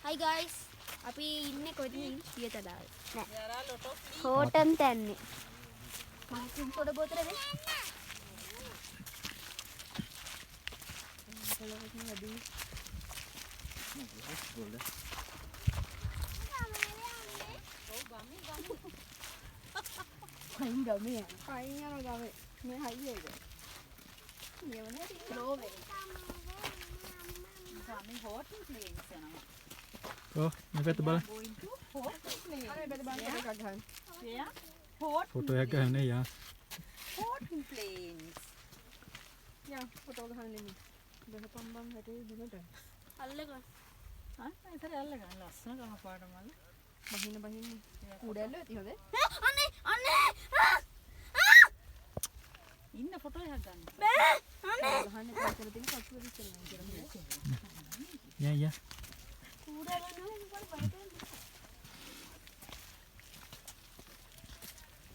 Hi guys. අපි ඉන්නේ කොහෙද ඉන්නේ තලාවේ. නෑ. හෝටම් තැන්නේ. මම පොඩ බෝතලෙ දෙන්න. කයින් ගමේ මේ හයියේද නියමනේ ස්ලෝ වේ ගමේ හෝටල් ප්ලේන්ස් යනවා මේ පැත්ත බලන්න going to hot plane අනේ බෙද බලන්න එකක් ගන්න yeah ෆොටෝ එකක් ගන්න යා hot planes යා ෆොටෝ ගන්න නෙමෙයි බහපම් බම් හැටේ දුන්නට අල්ලගන්න ඉතින් අල්ලගන්න ලස්සන ගහ පාට මල්ල බහින්න කුඩැල්ල ඇති හොඳේ අනේ ඉන්න ෆොටෝ එකක් ගන්න බෑ අනේ ගහන්න පාතර තියෙන කසුව විශ්ලේෂණය කරමු යා කුඩැල්ල නෝ මොකද බහින්න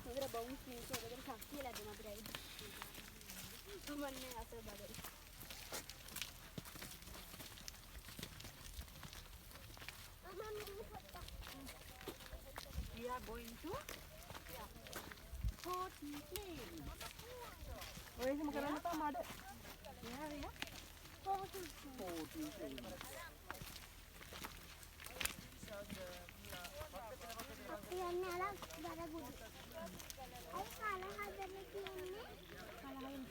උදේ බවුන්ස් මේක උදේ ශක්තිය ලැබෙන අපිට ඇවිත් තුමන්නේ අතර බඩේ we are going to hot plane ඔය එහෙම කරන්න එපා මඩ යා hot plane අපි යන්නේ අර බරගුඩි අයි කාල හදන්න කියන්නේ කලහින්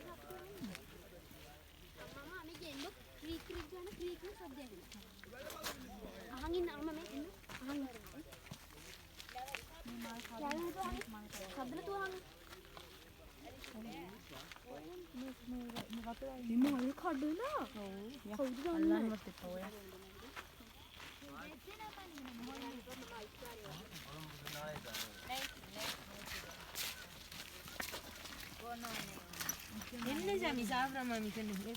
මම අපි ගෙන්න ක්‍රීක් ක්‍රීක් ගන්න ක්‍රීක් ක්‍රීක් શબ્ද ඇහෙනවා අහන් ඉන්න අම්මා මේ ඉන්න අහන් හදලා තුවහන් මේ මල් කඩලා කවුද අල්ලන්නවත් එපා ඔය එන්න ජමි සාවරම මිකන්නේ